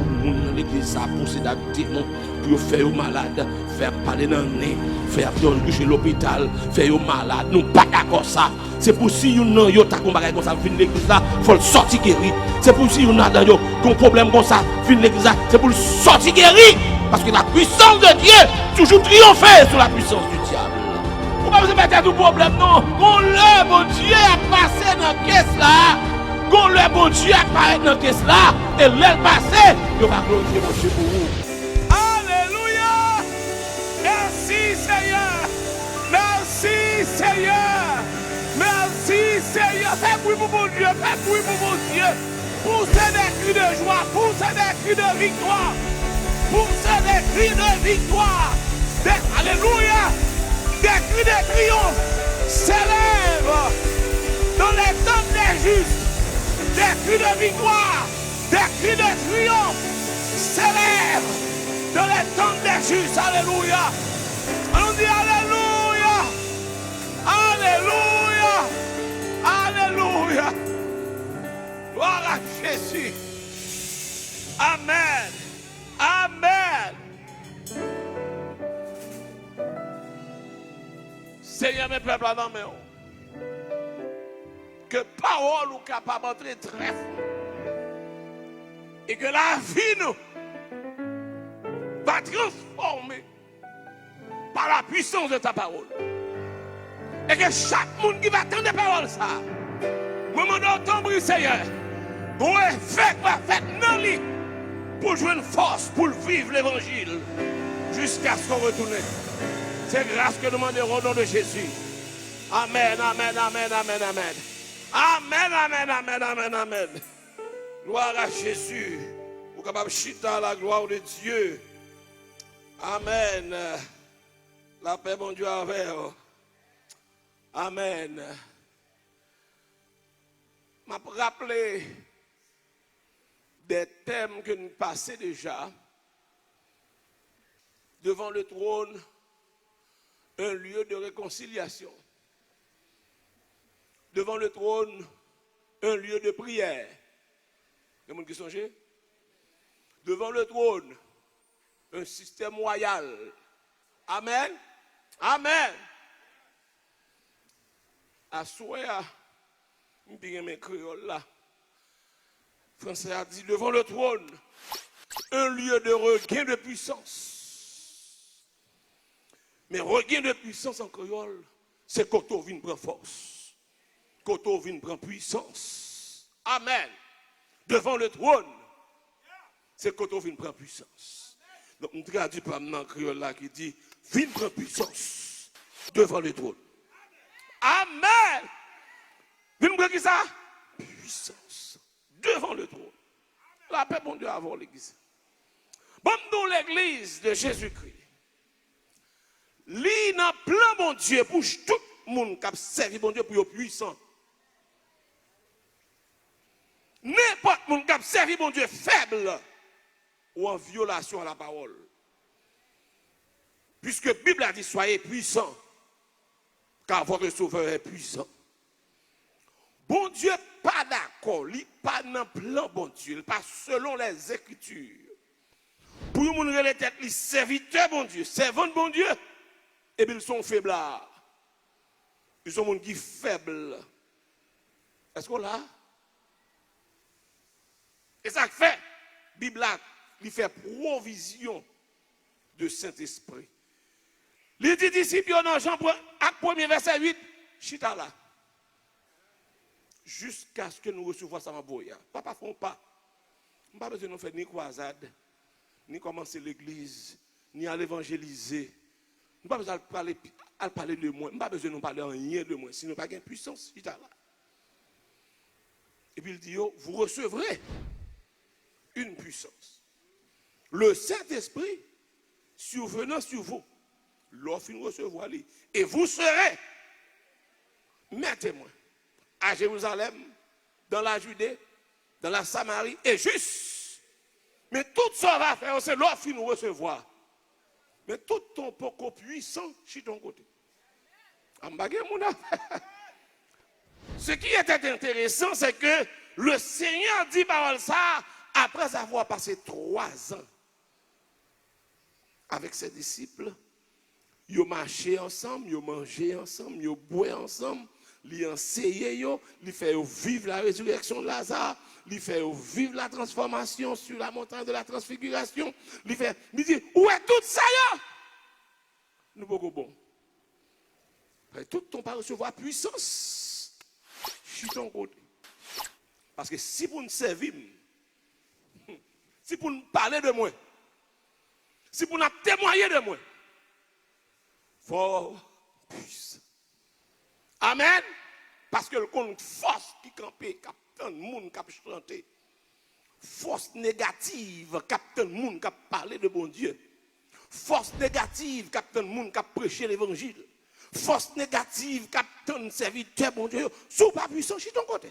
monde dans l'église ça posséder démon pour faire malade, faire parler dans le nez, faire chez l'hôpital, faire malade. Nous pas d'accord ça. C'est pour si vous yo ta combat comme ça fin l'église là, faut sortir guéri. C'est pour si vous avez un problème comme ça, fin l'église là, c'est pour sortir guéri parce que la puissance de Dieu toujours triompher sur la puissance du diable. Pourquoi vous mettez tout problème non? Quand le bon Dieu a passé dans la caisse là, quand le bon Dieu apparaît dans la caisse là, et l'aile passé, il va glorifier mon Dieu pour vous. Alléluia! Merci Seigneur! Merci Seigneur! Merci Seigneur! Fais bruit pour mon Dieu! Fais bruit pour mon Dieu! Poussez des cris de joie! Poussez des cris de victoire! Poussez des cris de victoire! Alléluia! Des cris de triomphe s'élèvent dans les temps des justes! Des cris de victoire, des cris de triomphe s'élèvent dans les temps des justes. Alléluia. On dit Alléluia. Alléluia. Alléluia. Gloire à Jésus. Amen. Amen. Seigneur, mes peuples, non, mais que parole ou capable d'entrer très fort. Et que la vie nous va transformer par la puissance de ta parole. Et que chaque monde qui va attendre des paroles, ça, moment d'entendre, Seigneur, pour effet va faire dans lui pour jouer une force pour vivre l'évangile jusqu'à ce qu'on retourne. C'est grâce que nous demandons au nom de Jésus. Amen, amen, amen, amen, amen. Amen, amen, amen, amen, amen. Gloire à Jésus. Vous êtes capable de chiter à la gloire de Dieu. Amen. La paix, mon Dieu, avec vous. Amen. Je me rappelle des thèmes que nous passons déjà. Devant le trône, un lieu de réconciliation. Devant le trône, un lieu de prière. Il y a des gens qui songent? Devant le trône, un système royal. Amen. Amen. À souhait, je dis mes créoles là. Français a dit devant le trône, un lieu de regain de puissance. Mais regain de puissance en créole, c'est quand on vient prendre force. Quand on vient prendre puissance. Amen. Devant le trône, c'est quand on vient prendre puissance. Donc, on traduit par un créole là qui dit, vient prendre puissance devant le trône. Amen. Vient prendre qui ça? Puissance devant le trône. La paix, mon Dieu, avant l'église. Bon, nous, l'église de Jésus-Christ, li nan plan, mon Dieu, pour tout le monde qui a servi, mon Dieu, pour être puissant. N'importe qui a servi, mon Dieu, faible ou en violation à la parole. Puisque la Bible a dit, soyez puissants, car votre sauveur est puissant. Bon Dieu, pas d'accord, il pas dans le plan, bon Dieu, pas selon les Écritures. Pour nous, les têtes, les serviteurs, bon Dieu, servants, bon Dieu, et bien ils sont faiblards. Ils sont des gens qui sont faibles. Est-ce qu'on l'a? Et ça fait, la Bible, il fait provision de Saint-Esprit. Les dix disciples, dans Jean 1er, verset 8, chita là. Jusqu'à ce que nous recevions ça en boya. Papa, font pas. Nous n'avons pas besoin de faire ni croisade, ni commencer l'église, ni à l'évangéliser. Nous n'avons pas besoin de parler de moi. Nous n'avons pas besoin de parler en rien de moi. Sinon, pas de puissance. Chita là. Et puis il dit, vous recevrez une puissance. Le Saint-Esprit survenant sur vous, l'offre de recevoir lui. Et vous serez mes témoins à Jérusalem, dans la Judée, dans la Samarie et juste. Mais tout ça va faire, c'est l'offre de recevoir. Mais tout ton poko puissant sur ton côté. Ce qui était intéressant, c'est que le Seigneur dit par ça après avoir passé 3 ans avec ses disciples, ils ont marché ensemble, ils ont mangé ensemble, ils ont bu ensemble, ils ont enseigné, ils ont fait vivre la résurrection de Lazare, ils ont fait vivre la transformation sur la montagne de la transfiguration, ils disent, où est tout ça? Nous sommes bon. Tout ton pas recevoir puissance, je suis ton côté. Parce que si vous nous servir, si vous nous parlez de moi, si vous nous témoignez de moi, fort puissant. Amen. Parce que le compte force qui campait, captain monde qui a chanté. Force négative, captain monde qui a parlé de bon Dieu. Force négative, captain monde qui a prêché l'évangile. Force négative, captain serviteur bon Dieu. Sous pas puissant, chez ton côté.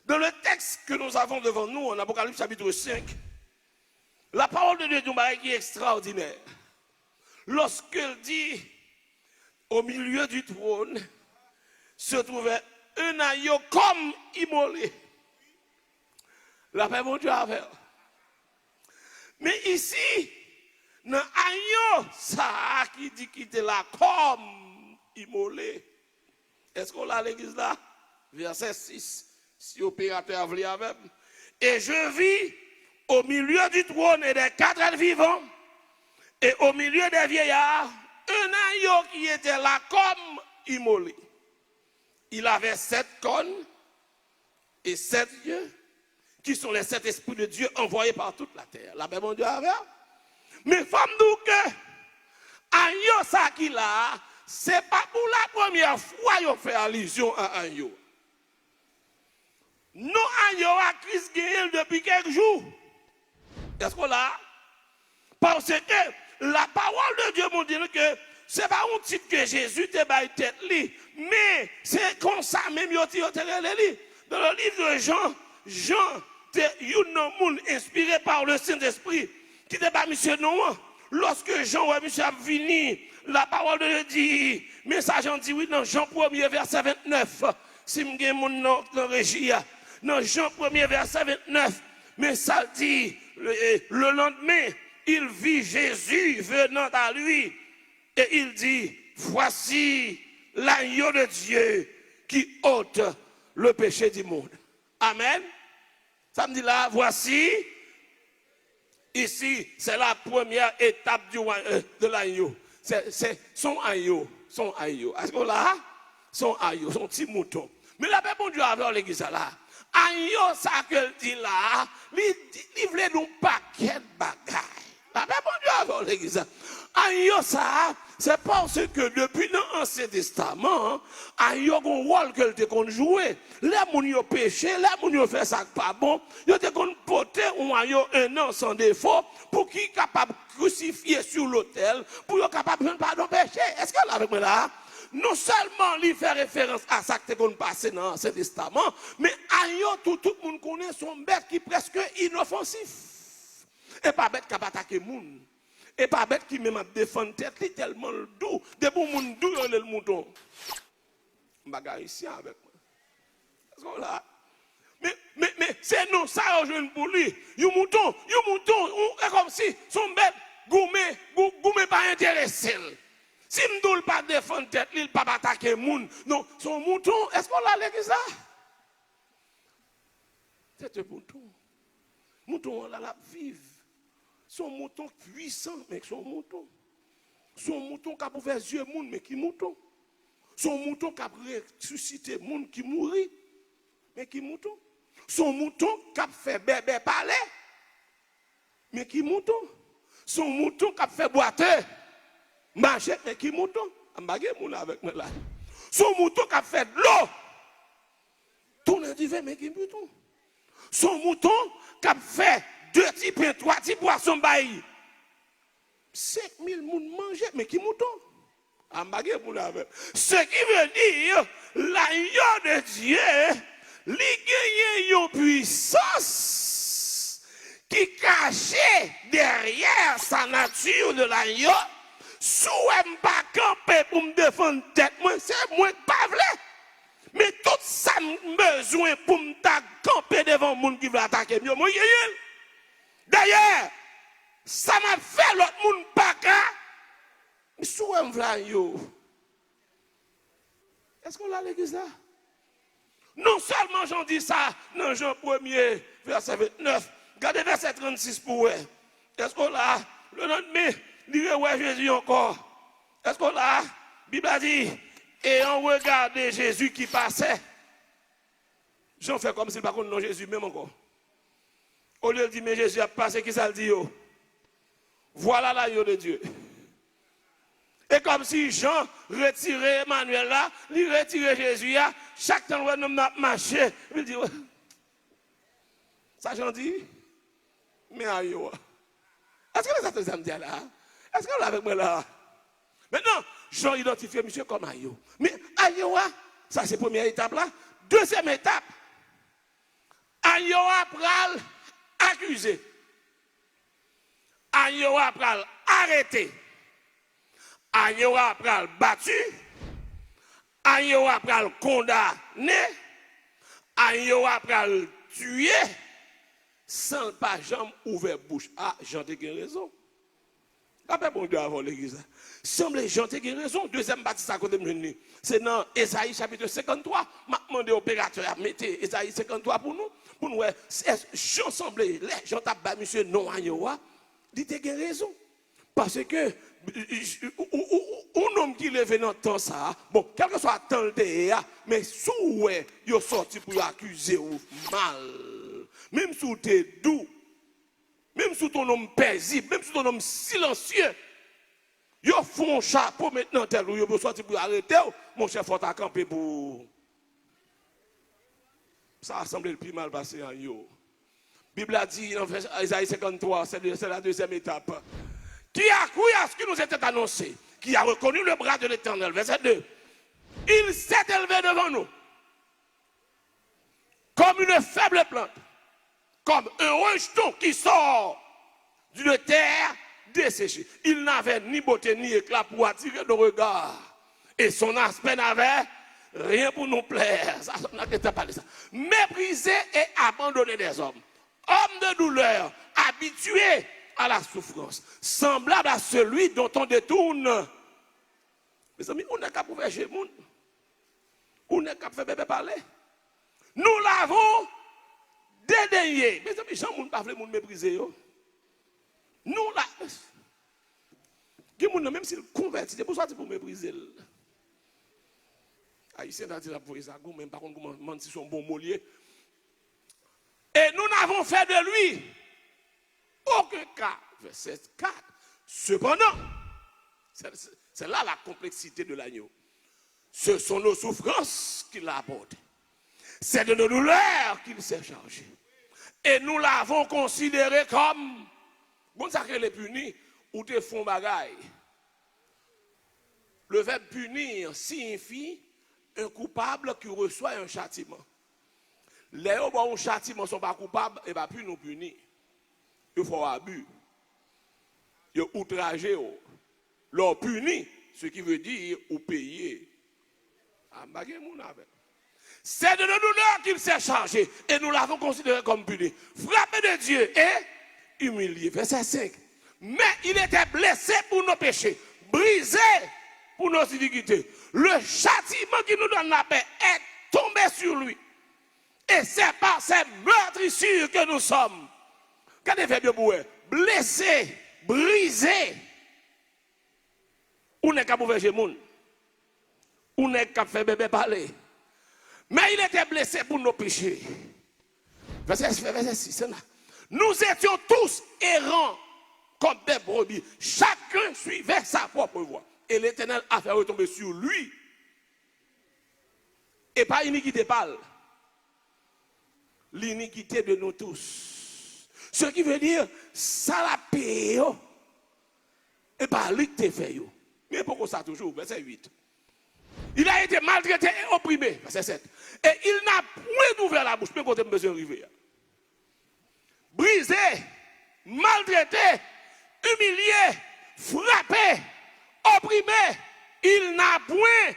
Dans le texte que nous avons devant nous, en Apocalypse chapitre 5, la parole de Dieu est extraordinaire. Lorsqu'elle dit, au milieu du trône, se trouvait un agneau comme immolé. La paix, mon Dieu, avec. Mais ici, dans l'agneau, ça qui dit qu'il était là comme immolé. Est-ce qu'on l'a l'église là? Verset 6. Si opérateur voulait avec. Et je vis au milieu du trône et des 4 êtres vivants, et au milieu des vieillards, un agneau qui était là comme immolé. Il avait 7 cornes et 7 yeux, qui sont les 7 esprits de Dieu envoyés par toute la terre. La paix, mon Dieu, avait. Mais femme nous que agneau ça qu'il a, c'est pas pour la première fois qu'il fait allusion à agneau. Nous agneau à Christ guéri depuis quelques jours. Est-ce qu'on l'a? Parce que la parole de Dieu nous dit que ce n'est pas un titre que Jésus te baille tête li, mais c'est comme ça même yo ti li. Dans le livre de Jean un homme inspiré par le Saint-Esprit qui te bat monsieur non. Lorsque Jean ouais monsieur a venu, la parole de Dieu dit, message en dit oui dans Jean 1er verset 29. Si m'gen mon dans régie dans Jean 1er verset 29, mais ça dit le lendemain, il vit Jésus venant à lui et il dit, voici l'agneau de Dieu qui ôte le péché du monde. Amen. Ça me dit là, voici, ici, c'est la première étape de l'agneau. C'est son agneau. Est-ce qu'on l'a? Son agneau, son petit mouton. Mais la paix, bon Dieu, avec l'église là. Agneau, ça qu'elle dit là, il voulait nous paquet de bagailles. La paix, bon Dieu, avec l'église. Agneau, ça, c'est parce que depuis l'Ancien Testament, agneau a un rôle qu'elle te qu'on jouer. Les gens qui ont péché, les gens qui ont fait ça pas bon, ils te qu'on porter un agneau 1 an sans défaut pour qu'ils soient capables de crucifier sur l'autel, pour qu'ils soient capables de faire pardon péché. Est-ce qu'elle est avec moi là? Non seulement il fait référence à ça que qu'on passe dans l'Ancien Testament, mais agneau tout le monde connaît son bête qui est presque inoffensif. Et pas bête qui a attaqué le monde. Et pas bête qui même défend tête, il est tellement doux. De bon monde doux, il le mouton. Bagarre ici avec moi. Mais c'est non, ça, je ne pour lui. You mouton, est comme si son bête, goumé pas intéressé. Si m'doule pas défendre tête, il pas attaquer le monde. Non, son mouton, est-ce qu'on l'a l'église là? C'est un mouton. Mouton, on l'a vive. Son mouton puissant, mais son mouton. Son mouton qui a ouvert les yeux monde, mais qui mouton. Son mouton qui a ressuscité monde qui mourit, mais qui mouton. Son mouton qui a fait bébé parler, mais qui mouton. Son mouton qui a fait boiter, marcher, mais qui mouton. Avec moi là. Son mouton qui a fait de l'eau, tourner du vin, mais qui mouton. Son mouton qui a fait 2 petits pains, 3 petits poissons baillis. 5000 personnes mangent, mais qui mouton? Ce qui veut dire, l'agneau de Dieu, il gagne une puissance qui cachait derrière sa nature de l'agneau. Si je ne pas camper pour me défendre tête, c'est moi qui pas vrai. Mais tout ça besoin pour me camper devant le monde qui veut attaquer. D'ailleurs, ça m'a fait l'autre monde pas qu'à. Mais si on veut yo. Est-ce qu'on l'a l'église là? Non seulement j'en dis ça dans Jean 1er, verset 29. Regardez verset 36 pour eux. Est-ce qu'on l'a? Le lendemain, lire ouais Jésus encore. Est-ce qu'on l'a? Bible a dit, et on regardait Jésus qui passait. J'en fais comme si par contre non Jésus même encore. Au lieu de dire mais Jésus a passé, qui ça le dit yo? Voilà l'agneau de Dieu. Et comme si Jean retirait Emmanuel là, il retirait Jésus là, chaque temps où on a marché, il dit, ça j'en dis, mais aïe, est-ce que les autres ça me disent là? Est-ce qu'on l'a avec moi là? Maintenant, Jean identifie monsieur comme aïe. Mais aïe, ça c'est la première étape là. Deuxième étape, aïe pral accusé. Aïe pral arrêté. Ayoa pral battu, Ayoa pral condamné, Ayoa pral tué, sans pas jamais ouvert bouche. Ah, Jean te gen raison. Après bon Dieu avant l'église. Semble Jean te gen raison. Deuxième baptiste à côté de nous. C'est dans Ésaïe chapitre 53. M'a demandé opérateur à mettre Ésaïe 53 pour nous. Pour nous, Jean semblait, Jean t'a bat monsieur non Ayoa, il te gen raison. Parce que, un homme qui lève dans le temps ça, bon, quel que soit le temps le temps, mais sous il est sorti pour accuser ou mal. Même sous t'es doux, même sous ton homme paisible, même sous ton homme silencieux, ils font un chapeau maintenant tel ou ils sorti pour arrêter, mon chef faut à camper pour. Ça a semblé le plus mal passé en yo. La Bible a dit dans Isaïe 53, c'est la deuxième étape. Qui a cru à ce qui nous était annoncé, qui a reconnu le bras de l'Éternel. Verset 2. Il s'est élevé devant nous comme une faible plante, comme un rejeton qui sort d'une terre desséchée. Il n'avait ni beauté ni éclat pour attirer nos regards. Et son aspect n'avait rien pour nous plaire. Ça, on a parlé de ça. Méprisé et abandonné des hommes. Homme de douleur, habitué à la souffrance, semblable à celui dont on détourne. Mes amis, on n'est qu'à pouvoir chez le monde. On n'est qu'à faire bébé parler. Nous l'avons dédaigné. Mes amis, Jean, on ne peut pas le monde mépriser. Nous l'avons. Même s'il convertit, c'est pour ça pour mépriser. Haïtien a dit la voix ça, même par contre, comment si son bon molier. Et nous n'avons fait de lui aucun cas. Verset 4. Cependant, c'est là la complexité de l'agneau. Ce sont nos souffrances qu'il a apportées. C'est de nos douleurs qu'il s'est chargé. Et nous l'avons considéré comme, bon, ça qu'elle est punie, ou te font bagaille. Le verbe punir signifie un coupable qui reçoit un châtiment. Les gens qui ont un châtiment ne sont pas coupables, et bien plus nous punir. Il faut abus. Il faut outrager. Leur punir, ce qui veut dire ou payer. C'est de nos douleurs qu'il s'est chargé et nous l'avons considéré comme puni. Frappé de Dieu et humilié. Verset 5. Mais il était blessé pour nos péchés, brisé pour nos iniquités. Le châtiment qui nous donne la paix est tombé sur lui. Et c'est par ces meurtrissures que nous sommes. Quand il fait bien pour eux, blessé, brisé. On n'est qu'à pouvoir chez moun. On n'est qu'à faire bébé parler. Mais il était blessé pour nos péchés. Verset 6, c'est là. Nous étions tous errants comme des brebis. Chacun suivait sa propre voie. Et l'Éternel a fait retomber sur lui. Et pas iniquité parle. L'iniquité de nous tous. Ce qui veut dire, ça la paye. Et pas lui qui te fait. Mais pourquoi ça toujours? Verset 8. Il a été maltraité et opprimé. Verset 7. Et il n'a point ouvert la bouche. Mais quand il a besoin d'arriver. Brisé, maltraité, humilié, frappé, opprimé. Il n'a point.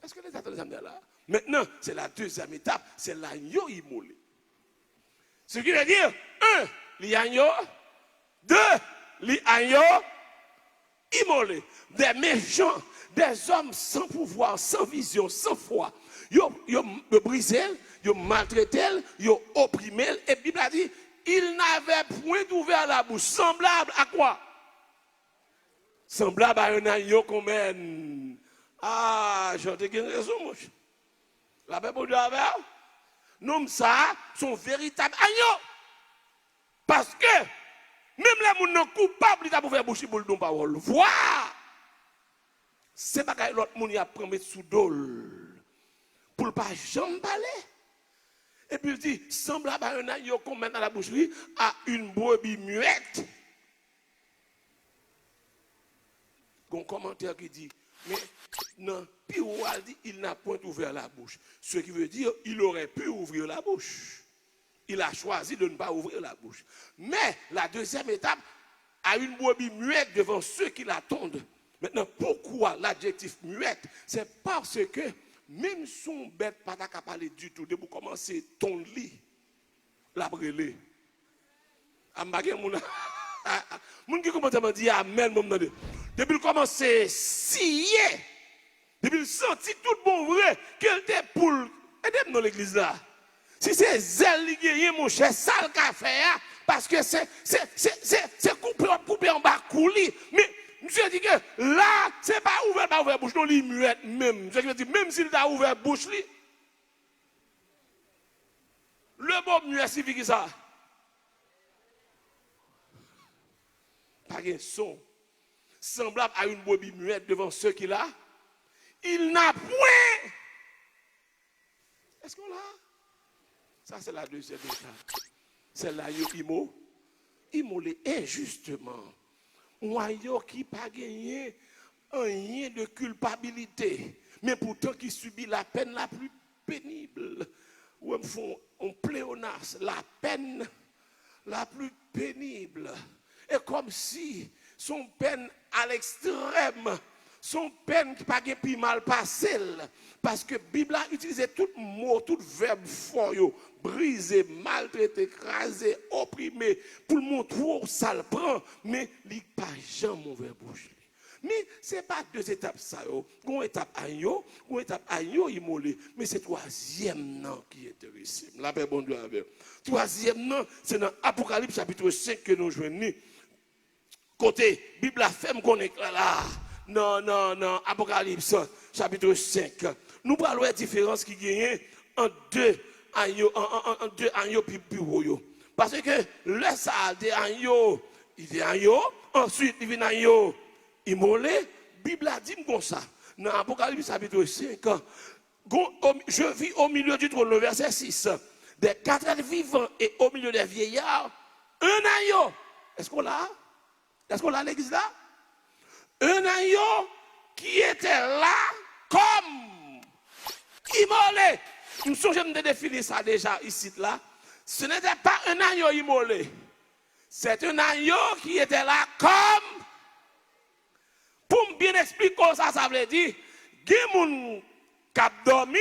Est-ce que les attendez là? Maintenant, c'est la deuxième étape, c'est l'agneau immolé. Ce qui veut dire, 1, l'agneau, 2, l'agneau immolé. Des méchants, des hommes sans pouvoir, sans vision, sans foi. Ils ont brisé, ils ont maltraité, ils ont opprimé. Et Bible a dit, il n'avait point ouvert la bouche. Semblable à quoi? Semblable à un agneau qu'on mène. Ah, j'ai raison, mon cher. La paix pour Dieu avec nous, ça, son véritable agneau. Parce que, même les gens coupables, ils ont ouvert la bouche pour le parole. Voir. C'est pas que l'autre monde y a pris sous dol. Pour ne pas jamais parler. Et puis il dit, semblable à un agneau qu'on met dans la bouche, à une brebis muette. Un commentaire qui dit, mais non, Piroual dit, il n'a point ouvert la bouche. Ce qui veut dire, il aurait pu ouvrir la bouche. Il a choisi de ne pas ouvrir la bouche. Mais la deuxième étape, à une brebis muette devant ceux qui l'attendent. Maintenant, pourquoi l'adjectif muette? C'est parce que même son bête pas qu'à parler du tout, de vous commencer ton lit, la brûler. Moun qui commence à dire amen, depuis le commencer scier, depuis le senti tout bon vrai, qu'elle était pour aider dans l'église là. Si c'est zèle qui gagne, mon cher, ça le café, parce que c'est coupé en bas coulis. Mais monsieur dit que là, c'est pas ouvert bouche, non, il muette même. Ce qui veut dire, même s'il a ouvert bouche, le bon muet signifie ça. Pas un son semblable à une brebis muette devant ceux qui l'a. Il n'a point. Est-ce qu'on l'a? Ça, c'est la deuxième étape. C'est l'agneau immolé injustement. Un agneau qui n'a pas gagné rien de culpabilité, mais pourtant qui subit la peine la plus pénible. Ou on pléonasme, la peine la plus pénible. Et comme si son peine à l'extrême, son peine qui n'a pas plus mal passé, parce que la Bible a utilisé tout mot, tout verbe fort, briser, maltraiter, écraser, opprimer, pour le montrer où ça le prend, mais il n'y a pas jamais mauvais bouche. Mais ce n'est pas deux étapes ça, une étape agneau, une étape agneau immolé, mais c'est troisième nom qui est intéressant. La paix bon Dieu avec. Troisième nom, c'est dans Apocalypse chapitre 5 que nous joignons. Côté, Bible a fait qu'on est là. Non, Apocalypse chapitre 5. Nous parlons de la différence qui gagne en deux agneaux puis bureau. Parce que le ça des agneaux, il est agneau, ensuite il vient agneau immolé. Bible a dit comme ça. Dans Apocalypse chapitre 5, je vis au milieu du trône, le verset 6, des quatre êtres vivants et au milieu des vieillards, un agneau. Est-ce qu'on l'a? Est-ce qu'on l'a l'église là? Un agneau qui était là comme immolé. Nous sommes de définir ça déjà ici là. Ce n'était pas un agneau immolé. C'est un agneau qui était là comme. Pour me bien expliquer comment ça veut dire, il y a des gens qui ont dormi,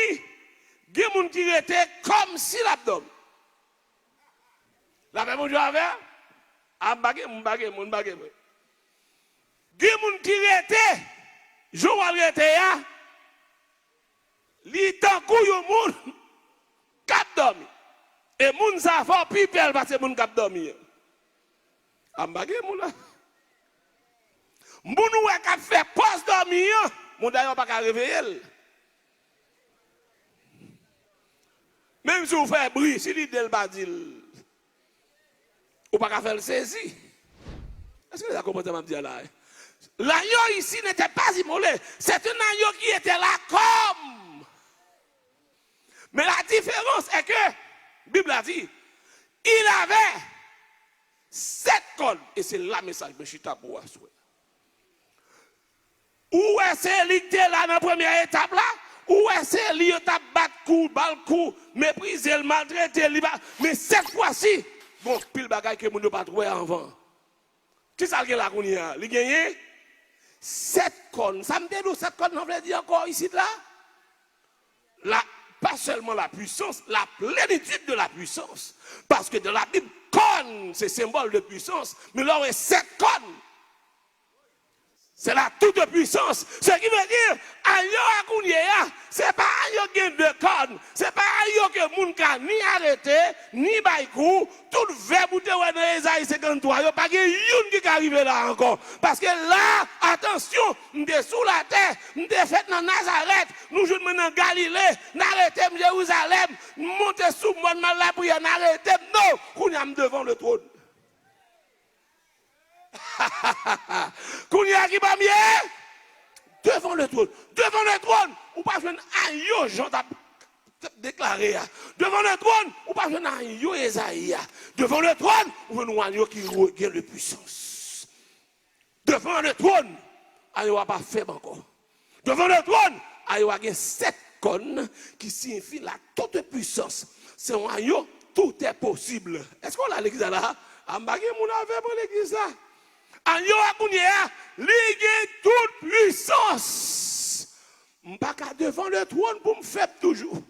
il y a des gens qui étaient comme si l'abdomen. La même chose avec? Il y a des gens qui étaient, Joël était là, li tankou yon moun k'ap dormi. Et moun sa fort pipel parce que moun k'ap dormi. Ambage moun la. Moun wè k'ap fait poste dormi, moun d'ailleurs pas qu'à réveiller. Même si vous faites bruit, si l'idée pas dit, ou pas qu'à faire le saisi. Est-ce que vous avez compris ce que je dis là? L'agneau ici n'était pas immolé. C'est un agneau qui était là comme. Mais la différence est que, la Bible a dit, il avait 7 cornes. Et c'est là le message de Chita pour vous. Où est-ce qu'il était là dans la première étape là? Où est-ce qu'il était battu coup, balle coup, méprisé, maltraité, mais cette fois-ci, bon, pile bagaille que nous ne pas trouvé avant. Qui ça qui là qu'on y a? Il gagne 7 cornes. Ça me dit 7 cornes, on veut dire encore ici là? pas seulement la puissance, la plénitude de la puissance. Parce que dans la Bible, corne, c'est symbole de puissance, mais là, on est 7 cornes. C'est la toute puissance. Ce qui veut dire, ayo akounyea, c'est pas ayo gen de cornes, c'est pas ayo que moun ka ni arrêté, ni baïkou, tout verbe ou te wè dans Esaïe 53, yo pas gen youn qui arrive là encore. Parce que là, attention, m'te sous la terre, m'te fait dans Nazareth, nous jouons dans Galilée, n'arrêtez Jérusalem, monte sous moi mal la prière, n'arrêtez, non, kounya devant le trône. Kounia qui va mieux devant le trône. Devant le trône, ou pas jouer un yo, Jean t'a déclaré. Devant le trône, ou pas jouer un yo, Esaïe. Devant le trône, ou un yo qui a de puissance. Devant le trône, ayo a pas faible encore. Devant le trône, ayo a 7 cônes qui signifie la toute puissance. C'est un yo, tout est possible. Est-ce qu'on a l'église là? Ambagé mon avait pour l'église là. Ayo akounyea, ligue toute puissance. M'baka devant le trône pour me faire toujours.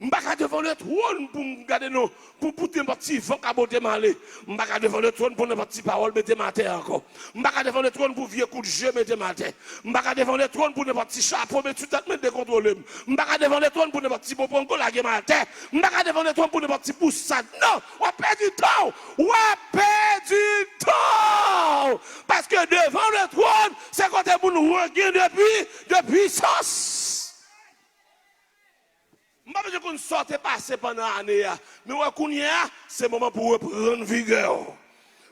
M'baka devant le trône pour me garder non, pour pouter un petit vocaboté malé. M'baka devant le trône pour ne petit parole mettre ma terre encore. M'baka devant le trône pour vieux coup de jeu mettre ma terre. M'baka devant le trône pour ne petit chapeau mettre tout mettre décontrôler. M'baka devant le trône pour ne petit popon la ma terre. M'baka devant le trône pour ne petit pousse ça. Non, on perd du temps. On perd du temps. Parce que devant le trône, c'est quand on nous regagne de puissance. Je ne sais pas si vous sortez passer pendant l'année, mais c'est le moment pour reprendre vigueur,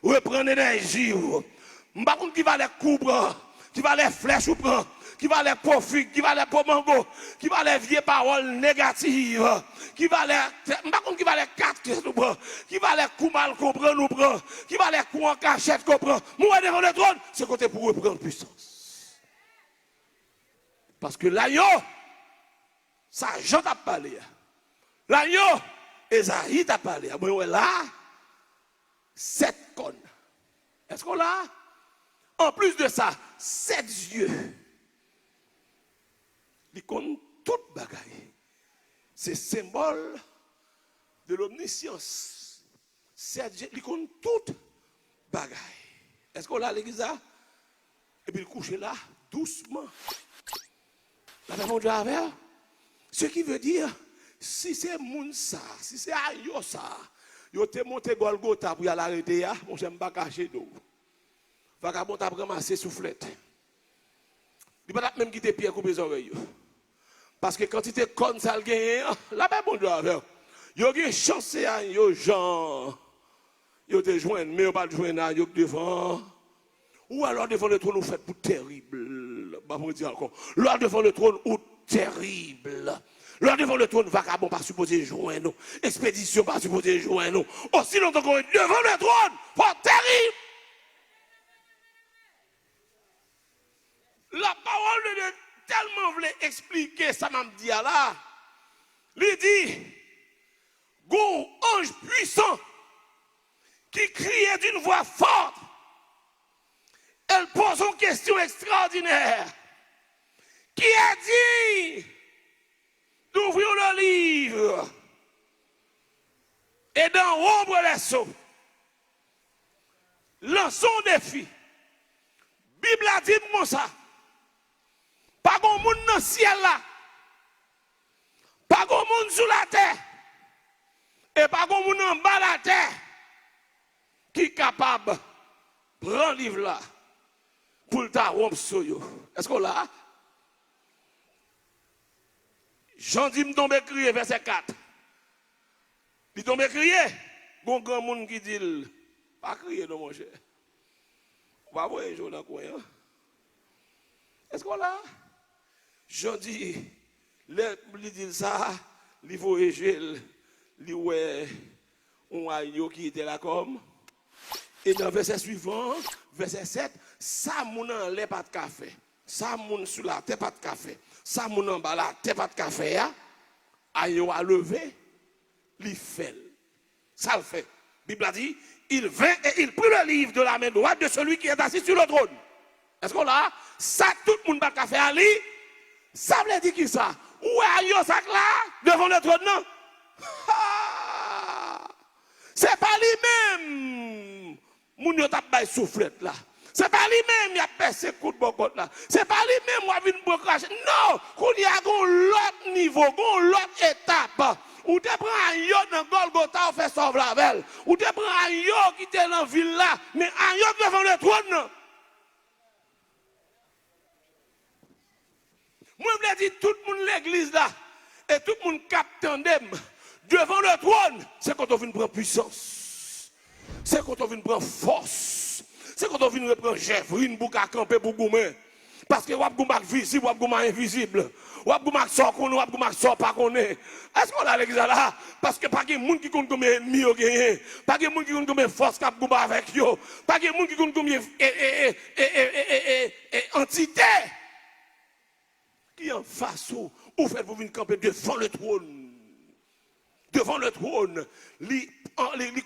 reprendre énergie. Je ne sais pas qui va les couper, qui va les flèches, qui va les profits, qui va les pomango, qui va les vieilles paroles négatives, qui va les, je ne sais pas qui va les quatre, qui va les coups mal comprendre, qui va les coups en cachette comprendre. Moi, devant le trône, c'est côté pour reprendre puissance. Parce que l'agneau, ça, Jean t'a parlé. L'agneau, Esaïe t'a parlé. Mais là, 7 cônes. Est-ce qu'on l'a? En plus de ça, 7 yeux. Ils comptent toute bagaille. C'est symbole de l'omniscience. 7 yeux, ils comptent toute bagaille. Est-ce qu'on l'a l'église là? Et puis il couche là, doucement. La maman de la. Ce qui veut dire, si c'est moun ça, si c'est ayo ça, yo te monté Golgotha pour y aller arrêter, mon j'aime pas cacher d'eau. Vagabond a ramassé soufflette. Il ne peut pas même quitter pied couper les oreilles. Parce que quand il était comme ça, il gagne, là ben bon Dieu avec. Yo gen chance à yo Jean. Yo te joindre mais yo pas joindre à yo devant. Ou alors devant le trône, vous faites pour terrible. Bah, vous dire encore. Là devant le trône, ou terrible. Là devant le trône, vagabond pas supposé joindre. Expédition pas supposé joindre. Aussi longtemps qu'on est devant le trône, pour terrible. La parole de Dieu tellement voulait expliquer ça m'a dit là. Il dit, go ange puissant qui criait d'une voix forte. Elle pose une question extraordinaire. Qui a dit d'ouvrir le livre et d'en rompre les sceaux? Lançons un défi. Bible a dit comme ça. Pas de monde dans le ciel là. Pas de monde sous la terre. Et pas de monde en bas de la terre. Qui est capable de prendre le livre là pour le rompre sur eux. Est-ce qu'on l'a? Jean dit me tombe crier verset 4. Il tombe crier. Bon grand monde qui dit pas crier non mon cher. On va voir un jour dans le coin. Est-ce qu'on l'a? Jean dit, il dit ça, il voyage, il ouais un agneau qui était là comme. Et dans le verset suivant, verset 7, ça moun en lait pas de café. Ça moun sous la terre pas de café. Ça moun en bas la terre pas de café. Agneau a levé, il fait. Ça le fait. La Bible a dit, il vint et il prit le livre de la main droite de celui qui est assis sur le trône. Est-ce qu'on l'a? Ça, tout le monde va faire Ali. Ça veut dire qui ça? Ou Où est yo sac là devant le trône non? Ah! C'est pas lui-même. Moun yo tap bay soufflette là. C'est pas lui-même qui a percé coup de bocot là. C'est pas lui-même qui a vu une cracher. Non, qu'on y a l'autre niveau, l'autre étape. Ou te prend un yo dans Golgotha, on fait sauver la belle. Ou te prend un yo qui était dans la ville là, mais un yo devant le trône. Non. Moi, je veux dire, tout le monde l'église là, et tout le monde capte tandem, devant le trône, c'est quand on vient prendre puissance. C'est quand on vient prendre force. C'est quand on vient prendre Jévrine pour camper pour goumer. Parce que wap goumak visible, wap goumak invisible. Wap goumak sort qu'on wap goumak sort pas qu'on est. Est-ce qu'on a l'église là? Parce que pas de monde qui compte comme ennemi au gagné. Pas de monde qui compte comme force cap goumak avec yo. Pas de monde qui compte comme entité. Qui en face ou fait vous venir camper devant le trône. Devant le trône, les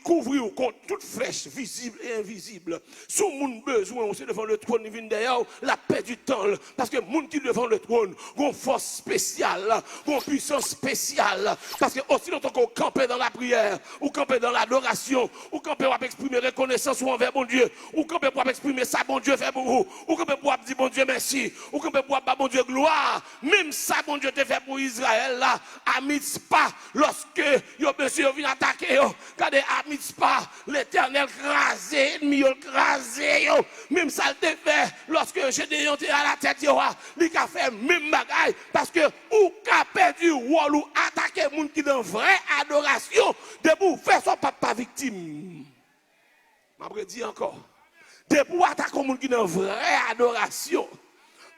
couvrir contre toute flèche visible et invisible. Si mon besoin, on devant le trône, il vient d'ailleurs la paix du temps. Parce que moun qui devant le trône, une force spéciale, une puissance spéciale. Parce que aussi longtemps qu'on campe dans la prière, ou campe dans l'adoration, ou campe pour exprimer reconnaissance envers bon Dieu, ou campe pour exprimer ça, bon Dieu fait pour vous, ou campe pour dire bon Dieu merci, ou campe pour dire bon Dieu gloire. Même ça, bon Dieu te fait pour Israël là, à Mitzpah, lorsque yo monsieur vient attaquer yo, quand à Mitzpah, l'Éternel crasé, ennemi crasé yo, même ça le fait lorsque Gédéon était à la tête yo, il a fait même bagaille parce que ou qu'a perdu rôle ou attaquer moun qui dans vraie adoration, debout faire son papa victime. M'a dit encore, debout attaquer moun qui dans vraie adoration.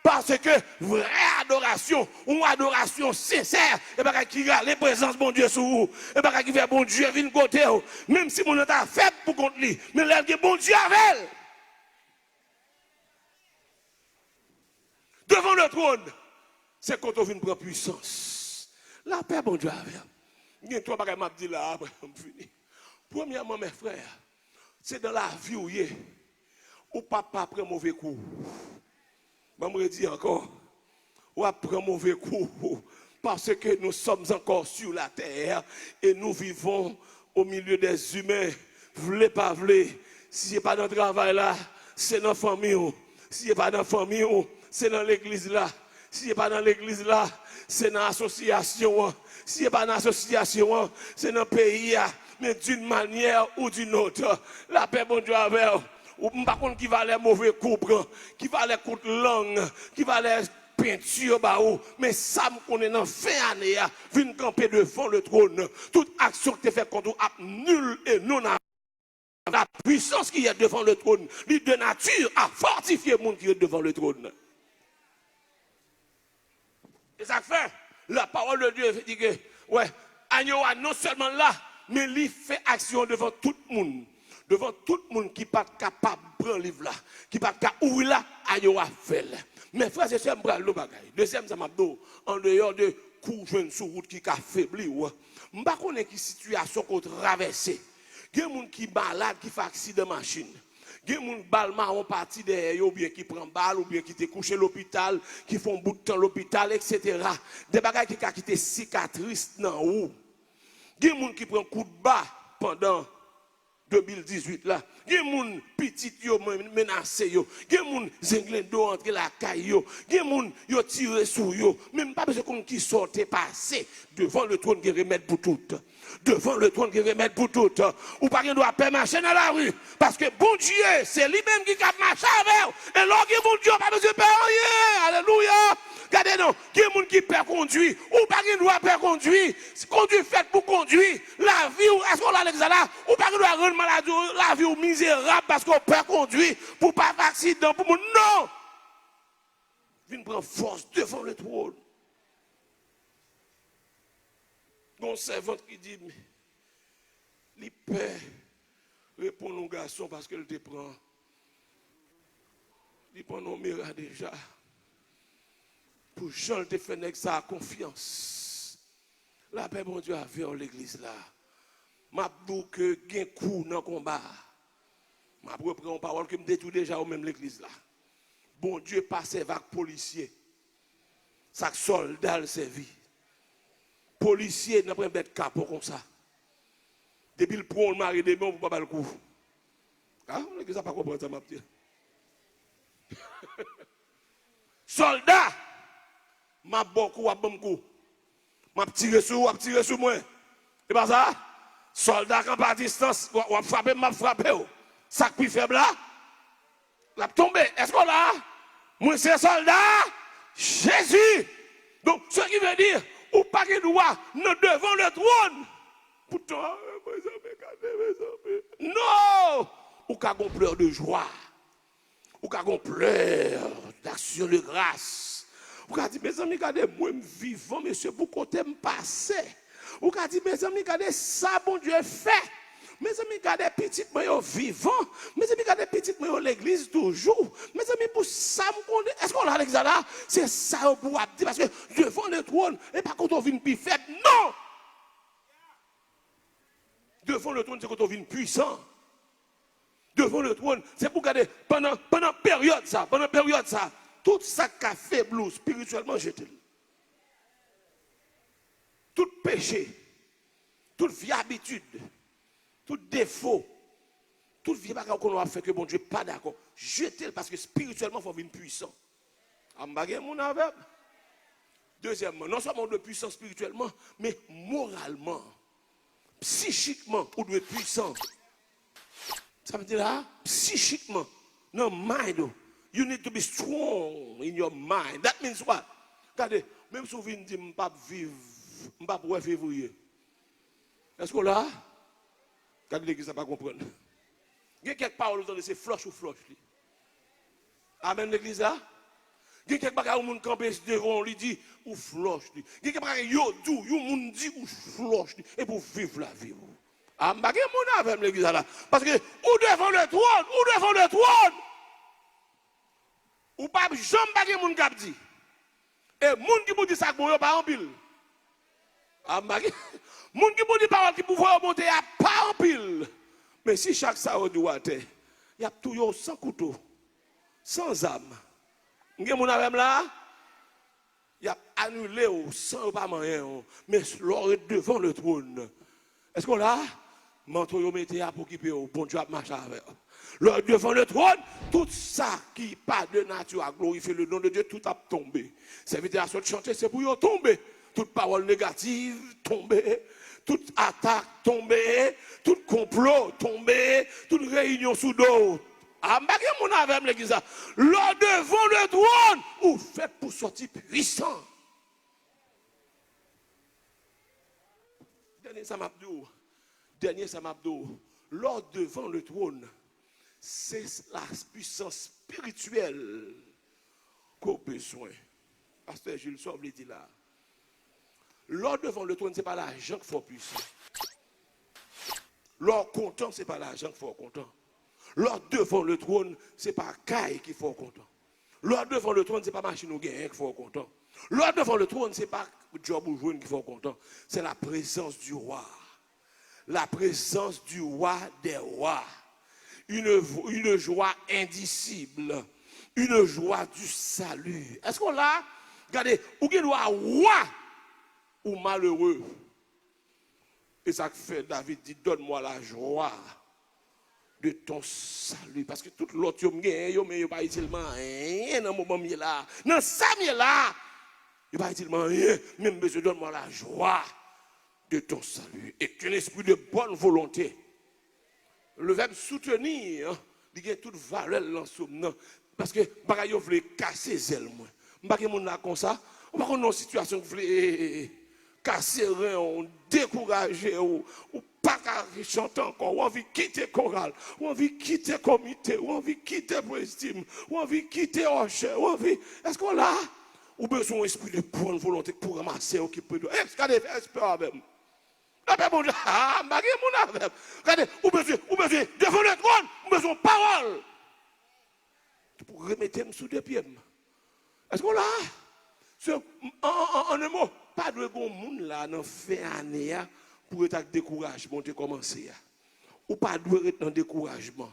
Parce que vraie adoration, une adoration sincère, et pas qui a les présences bon Dieu sur vous, et pas qui fait bon Dieu vient côté, même si mon état faible pour contre lui, mais là que bon Dieu avec elle. Devant le trône, c'est quand on vient prendre puissance. La paix bon Dieu avec elle. Il y a trois bagages m'a dit là après on finit. Premièrement mes frères, c'est dans la vie où papa prend mauvais coup. Je me dis encore, ou après mauvais coup, parce que nous sommes encore sur la terre et nous vivons au milieu des humains. V'lez pas v'lez, si ce n'est pas dans le travail là, c'est dans la famille. Si ce n'est pas dans la famille, c'est dans l'église là. Si ce n'est pas dans l'église là, c'est dans l'association. Si ce n'est pas dans l'association, c'est dans le pays. Mais d'une manière ou d'une autre, la paix, bon Dieu, avec ou par contre qui va les mauvais coups, qui va les coups de langue, qui va les peinture mais ça qu'on est dans fin année vient camper devant le trône. Toute action que tu fais contre nous nul et non la puissance qui est devant le trône, lui de nature à fortifier le monde qui est devant le trône. Et ça fait la parole de Dieu dit que ouais, Agneau non seulement là, mais il fait action devant tout le monde. Devant tout le monde qui n'est pas capable de prendre le livre là, qui n'est pas capable d'ouvrir là, Agneau a fait. Mais frère, c'est un bral de bagaille. Deuxième, ça m'a dit, en dehors de coups jeunes sur route qui a faibli, je ne sais pas quelle situation qu'on traverse. Il y a des gens qui sont malades, qui font accident de machine. Il y a des gens qui balle marron parti derrière, ou bien qui prennent balle, ou bien qui te couché à l'hôpital, qui font bout de temps à l'hôpital, etc. Des bagailles qui ont quitté cicatrices dans haut. Il y a des gens qui prennent coup de bas pendant 2018 là, il y a des gens petits yo menacés yo, il y a des gens zenglendo entre la caille yo, il y a des gens yo tiré sur yo, même pas besoin qu'on qui sortait passer devant le trône qui remettre pour tout. Devant le trône qui remettre pour tout. Ou pas qu'on doit marcher dans la rue parce que bon Dieu, c'est lui-même qui a marché avec. Et lorsque bon Dieu pas besoin de faire rien. Alléluia. Regardez non, il y a des gens qui perd conduire ou pas qui doit perdre conduire. Conduire fait pour conduire. La vie, est-ce qu'on a l'examen là? Ou pas qui doit rendre malade la vie misérable parce qu'on perd conduire pour pas faire accident pour mon non. Viens prendre force devant le trône. Mon servante qui dit, les pères répondent aux garçons parce qu'elle te prend. Il prend nos mira déjà. Pour Jean te fait avec sa confiance. La paix, mon Dieu, a fait en l'église là. M'a dit que gain coup dans le combat. M'a repris une parole que me détruit déjà au même l'église là. Bon Dieu passe avec policier. Chaque soldat le servi. policier n'a pas bête capot comme ça. Depuis le prend le mari des mains pour pas le coup. Ah, on ne pas comprendre ça, ma petite. Soldat, m'a beaucoup à bon coup. M'a tiré sur moi. C'est pas ça? Soldat quand par distance, ou a frappé, m'a frappé. Ça qui faible là, l'a tombé. Est-ce qu'on l'a? Moi c'est soldat, Jésus. Donc ce qui veut dire, ou pas que nous devant le trône. Pourtant, non, ou qu'a gon pleur de joie. Ou qu'a gon pleur d'action de grâce. Ou qu'a dit mes amis, regardez moi vivant monsieur pour côté me passer. Ou qu'a dit mes amis, regardez ça bon Dieu fait. Mes amis, regardez petit moi vivant. Mes amis, regardez petit moi l'église toujours. Mes amis, pour ça est-ce qu'on a l'examen? C'est ça pour dire parce que devant le trône et pas quand on vient plus faible. Non. Devant le trône, c'est quand on vient puissant. Devant le trône, c'est pour garder pendant période ça, tout ça qu'a fait blou spirituellement jeté. Tout péché, toute vieille habitude, tout défaut, toute vieille bagarre qu'on a fait que bon Dieu pas d'accord, jeté parce que spirituellement il faut venir puissant. Deuxièmement, non seulement de puissant spirituellement, mais moralement, psychiquement, on doit être puissant. Ça veut dire là, psychiquement, no mind, you need to be strong in your mind. That means what? Regardez, même si vous venez dire, je ne peux pas vivre, je ne peux pas pour février. Est-ce que là, regardez l'église, ça ne pas comprendre. Il y a quelques paroles, c'est flush ou flush. Amen, l'église là. Il y a quelques bagages où on campe devant, lui dit, ou flush. Il y a quelques bagages, yo dit, ou flush. Et pour vivre la vie. Ah, je ne sais pas l'église là. Parce que, ou devant le trône, ou pas, jamais mon cap dit. Et moun qui vous dit ça, bon, pas en pile. Ah, moun qui vous dit parole qui pouvoir monter, à pas en pile. Mais si chaque ça doit être, il y a tout sans couteau, sans âme. Vous avez mon âme là? Il y a annulé sans pas moyen. Mais lors devant le trône, est-ce qu'on l'a? Manteau yo mettez pour qui peut bon Dieu a marcher avec. Lors devant le trône, tout ça qui pas de nature à glorifier le nom de Dieu, tout a tombé. Serviteur à chanter, c'est pour y tomber. Toute parole négative tombée, toute attaque tombée, tout complot tombé, toute réunion sous dos. Ah, mon avec l'église. Lors devant le trône, ou fait pour sortir puissant. Dernier Samabdou, lors devant le trône, c'est la puissance spirituelle qu'on a besoin. Pasteur Jules Sauve dit là. Lors devant le trône, ce n'est pas l'argent qu'il faut puissant. Lors content, ce n'est pas l'argent qu'il faut content. Lors devant le trône, ce n'est pas caille qu'il faut content. Lors devant le trône, ce n'est pas machine ou gain qu'il faut content. Lors devant le trône, ce n'est pas job ou joint qu'il faut content. C'est la présence du roi. La présence du roi des rois. Une joie indicible. Une joie du salut. Est-ce qu'on l'a? Regardez, ou qu'il soit roi ou malheureux. Et ça fait David dit, donne-moi la joie de ton salut. Parce que tout l'autre, mais il n'y a pas tellement rien dans le moment là. Dans ça, là, il n'y a pas tellement rien. Même besoin, donne-moi la joie de ton salut. Et qu'un esprit de bonne volonté. Le verbe soutenir, il y a toute valeur dans ce nom. Parce que, vous voulez casser zèle, moi. Je ne sais pas comme ça. On va dans une situation où vous voulez casser rien, décourager, ou pas chanter encore, ou envie de quitter chorale, ou envie de quitter comité, ou envie de quitter estime, ou envie de quitter Rocher, ou envie. Est-ce qu'on l'a? Ou besoin d'un esprit de bonne volonté pour ramasser ou qui peut. Est-ce qu'on a fait espérer même? Regardez, ou besoin, devant le trône, ou besoin de parole. Pour remettre sous deux pieds. Est-ce qu'on l'a? En un mot, pas de bon monde là, dans fin année, pour être découragement, de commencer. Ou pas de être dans découragement.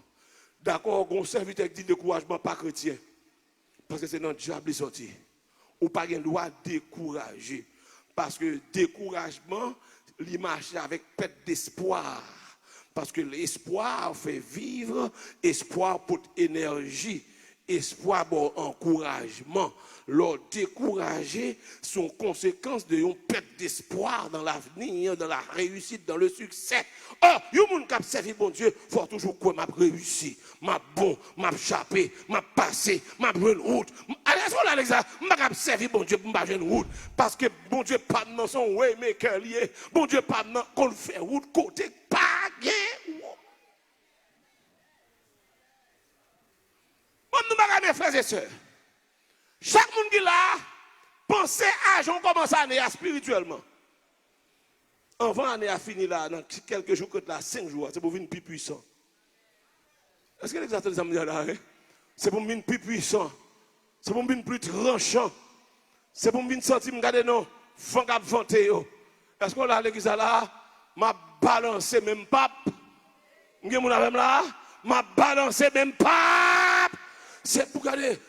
D'accord, on serviteur qui dit découragement pas chrétien. Parce que c'est dans le diable sorti. Ou pas de droit décourager. Parce que découragement, l'image avec perte d'espoir. Parce que l'espoir fait vivre, espoir pour énergie, espoir pour encouragement. Leur décourager sont conséquences de une perte d'espoir dans l'avenir, dans la réussite, dans le succès. Or, il y a des gens qui ont servi bon Dieu, il faut toujours quoi m'a réussi, m'a bon, m'a échappé, m'a passé, m'a pris une route. Allez, là, les gars, m'a servi bon Dieu pour m'a une route. Parce que bon Dieu pas dans son waymaker lié, bon Dieu pas dans qu'on fait route côté, pas gain. Nous, mes frères et sœurs, chaque monde qui est là, pensez à on commence l'année spirituellement. Avant l'année a fini là, dans quelques jours, là, 5 jours, c'est pour venir plus puissant. Est-ce que les gens me disent là? C'est pour venir plus puissant. C'est pour venir plus tranchant. C'est pour venir sentir, regarder non, fang à vanter. Est-ce qu'on a l'église là? M'a balancé même pape. Vous avez là? M'a balancé même pape. C'est pour regarder,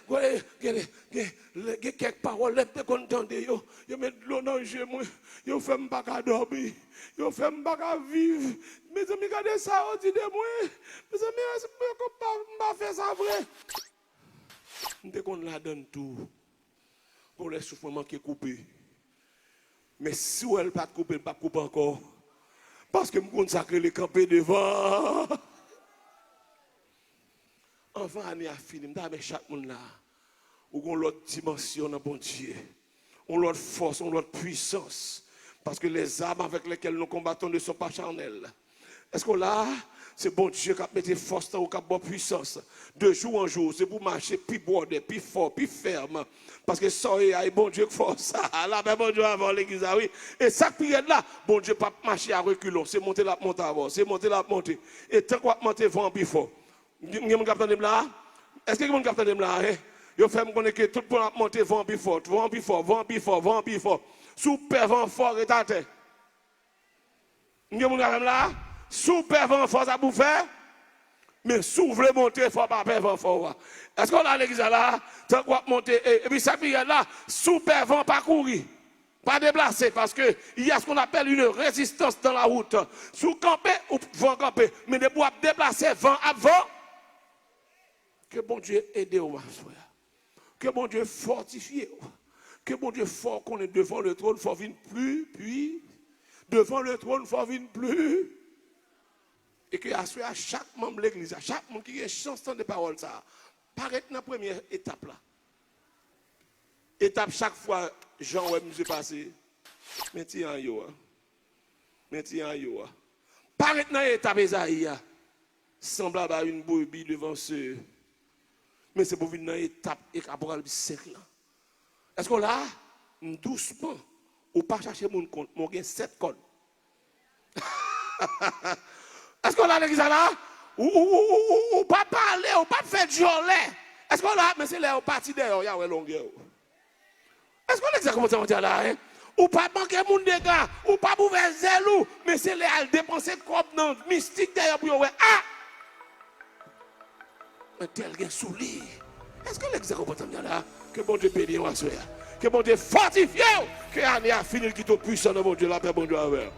quelques paroles, les contenter, yo met de l'eau dans le jeu, yo fait m'pas dormir, yo fait m'pas vivre. Mes amis, regardez ça, on dit de moi. Mes amis, je pas faire ça vrai. Dès qu'on la donne tout, pour les soufflements qui est coupé. Mais si elle n'est pas coupée, elle n'est pas coupée encore. Parce que je consacre les camper devant. Enfin, l'année a fini, mais chaque monde là, ou on l'autre dimension dans bon Dieu, on l'autre force, on l'autre puissance, parce que les armes avec lesquelles nous combattons ne sont pas charnelles. Est-ce que là, c'est bon Dieu qui a mis force dans la puissance, de jour en jour, c'est pour marcher plus bordé, plus fort, plus ferme, parce que ça y a bon Dieu qui force ça. Là, ben bon Dieu avant l'église, oui. Et ça prière là, bon Dieu pas marcher à reculons, c'est monter la monter avant, c'est monter la monter. Et tant qu'on monter vent plus fort. Est-ce que vous captez là? Vous faites me que tout le monde monter vent plus fort, vent plus fort, vent plus fort, vent plus fort. Super vent fort et tâté. Vous captez là? Super vent fort ça vous fait? Mais si vous voulez monter, fort pas vent fort. Est-ce qu'on a l'église là? Tant qu'on monter, et puis ça prière là, super vent pas courir. Pas déplacer parce qu'il y a ce qu'on appelle une résistance dans la route. Sous camper ou vent camper, mais de pouvoir déplacer vent avant. Que bon Dieu aide au frère. Que bon Dieu fortifie. Que bon Dieu fort qu'on est devant le trône, faut venir plus, puis devant le trône, faut venir plus. Et que à chaque membre de l'église, à chaque monde qui a chance de parole, ça, paraît dans la première étape là. Étape chaque fois, Jean ouais monsieur passé. Mettez en yo. Mettez en yo. Paraît dans l'étape Esaïe, semblable à une brebis devant ceux. Mais c'est pour venir dans l'étape et Apocalypse 5 là. Est-ce qu'on là, doucement, ou pas chercher mon compte, mon gain 7 codes. Est-ce qu'on a l'église là? Ou pas parler, ou pas faire du jolet. Est-ce qu'on a, mais c'est là, au parti d'ailleurs, il y a une longueur. Est-ce qu'on a exactement ça là? Ou pas manquer mon dégât, ou pas ouvrir zèle, mais c'est là, à dépenser comme dans le mystique d'ailleurs pour ouais. Ah! Un tel gain souli. Est-ce que l'exemple là? Que bon Dieu bénisse, que bon Dieu fortifie, que l'année a fini qui est puissant de mon Dieu, la paix, bon Dieu avec.